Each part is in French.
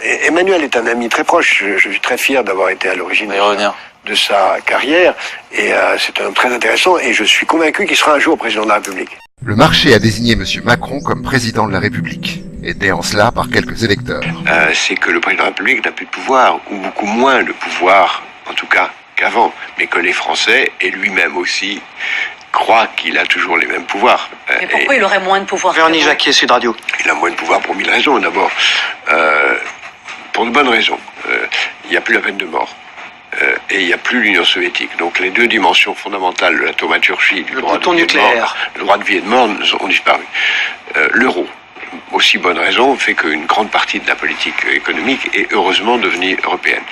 Emmanuel est un ami très proche. Je suis très fier d'avoir été à l'origine de sa carrière. Et c'est un homme très intéressant. Et je suis convaincu qu'il sera un jour président de la République. Le marché a désigné M. Macron comme président de la République, aidé en cela par quelques électeurs. C'est que le président de la République n'a plus de pouvoir, ou beaucoup moins de pouvoir, en tout cas qu'avant. Mais que les Français, et lui-même aussi, croient qu'il a toujours les mêmes pouvoirs. Mais pourquoi il aurait moins de pouvoir? Véronique Jacquier, Sud Radio. Il a moins de pouvoir pour 1000 raisons. D'abord, pour de bonnes raisons. Il n'y a plus la peine de mort. Et il n'y a plus l'Union soviétique. Donc les deux dimensions fondamentales de la thaumaturgie, du droit de vie et de mort, le droit de vie et de mort ont disparu. L'euro, aussi bonne raison, fait qu'une grande partie de la politique économique est heureusement devenue européenne.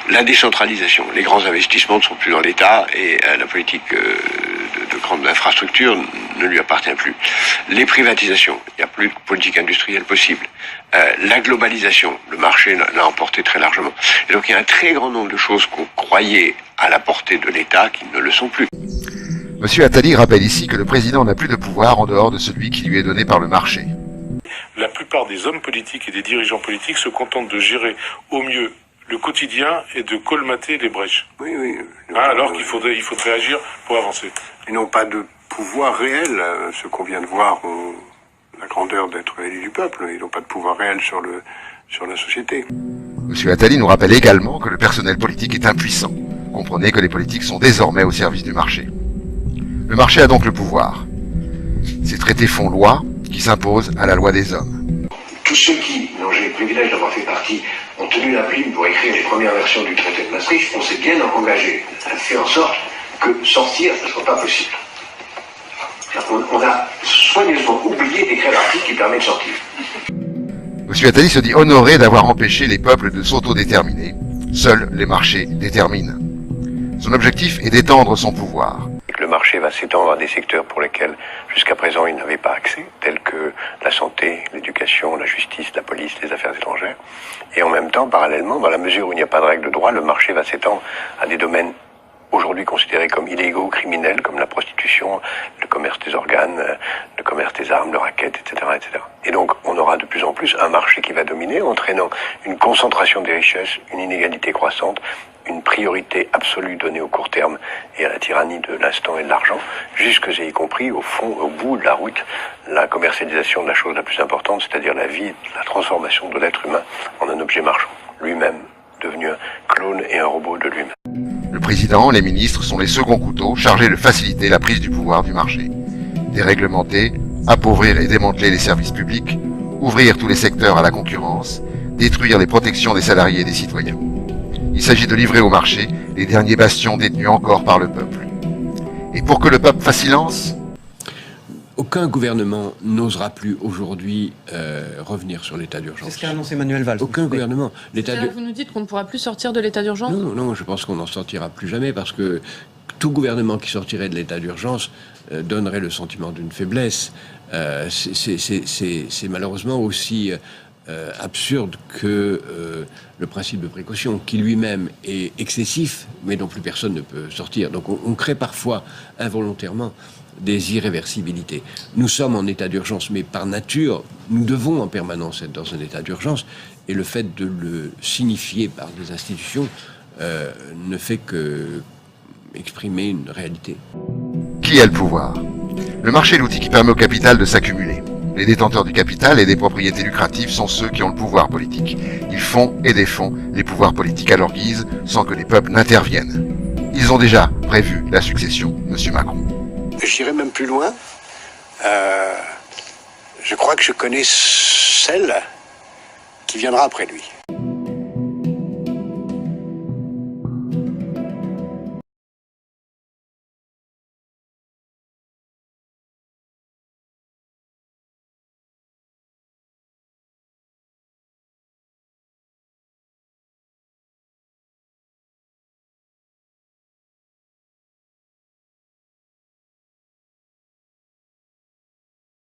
La décentralisation, les grands investissements ne sont plus dans l'État et la politique de grandes infrastructures ne lui appartient plus. Les privatisations, il n'y a plus de politique industrielle possible. La globalisation, le marché l'a emporté très largement. Et donc il y a un très grand nombre de choses qu'on croyait à la portée de l'État qui ne le sont plus. Monsieur Attali rappelle ici que le président n'a plus de pouvoir en dehors de celui qui lui est donné par le marché. La plupart des hommes politiques et des dirigeants politiques se contentent de gérer au mieux le quotidien et de colmater les brèches. Oui. Alors qu'il faudrait agir pour avancer. Ils n'ont pas de pouvoir réel. Ce qu'on vient de voir ont la grandeur d'être élus du peuple. Ils n'ont pas de pouvoir réel sur la société. Monsieur Attali nous rappelle également que le personnel politique est impuissant. Comprenez que les politiques sont désormais au service du marché. Le marché a donc le pouvoir. Ces traités font loi qui s'imposent à la loi des hommes. Tous ceux qui, dont j'ai le privilège d'avoir fait partie, ont tenu la plume pour écrire les premières versions du traité de Maastricht, on s'est bien engagé à faire en sorte que sortir ne soit pas possible. On a soigneusement oublié d'écrire l'article qui permet de sortir. Monsieur Attali se dit honoré d'avoir empêché les peuples de s'autodéterminer. Seuls les marchés déterminent. Son objectif est d'étendre son pouvoir. Le marché va s'étendre à des secteurs pour lesquels, jusqu'à présent, il n'avait pas accès, tels que la santé, l'éducation, la justice, la police, les affaires étrangères. Et en même temps, parallèlement, dans la mesure où il n'y a pas de règle de droit, le marché va s'étendre à des domaines aujourd'hui considérés comme illégaux, criminels, comme la prostitution, le commerce des organes, le commerce des armes, le racket, etc., etc. Et donc, on aura de plus en plus un marché qui va dominer, entraînant une concentration des richesses, une inégalité croissante, une priorité absolue donnée au court terme et à la tyrannie de l'instant et de l'argent, jusque et y compris, au fond, au bout de la route, la commercialisation de la chose la plus importante, c'est-à-dire la vie, la transformation de l'être humain en un objet marchand, lui-même devenu un clone et un robot de lui-même. Le président, les ministres sont les seconds couteaux chargés de faciliter la prise du pouvoir du marché. Déréglementer, appauvrir et démanteler les services publics, ouvrir tous les secteurs à la concurrence, détruire les protections des salariés et des citoyens. Il s'agit de livrer au marché les derniers bastions détenus encore par le peuple. Et pour que le peuple fasse silence, aucun gouvernement n'osera plus aujourd'hui revenir sur l'état d'urgence. C'est ce qu'a annoncé Manuel Valls. Aucun gouvernement. Vous nous dites qu'on ne pourra plus sortir de l'état d'urgence? Non, je pense qu'on n'en sortira plus jamais parce que tout gouvernement qui sortirait de l'état d'urgence donnerait le sentiment d'une faiblesse. C'est malheureusement aussi absurde que le principe de précaution, qui lui-même est excessif, mais dont plus personne ne peut sortir. Donc on crée parfois involontairement des irréversibilités. Nous sommes en état d'urgence, mais par nature, nous devons en permanence être dans un état d'urgence, et le fait de le signifier par des institutions ne fait que exprimer une réalité. Qui a le pouvoir? Le marché est l'outil qui permet au capital de s'accumuler. Les détenteurs du capital et des propriétés lucratives sont ceux qui ont le pouvoir politique. Ils font et défont les pouvoirs politiques à leur guise sans que les peuples n'interviennent. Ils ont déjà prévu la succession, monsieur Macron. J'irai même plus loin. Je crois que je connais celle qui viendra après lui.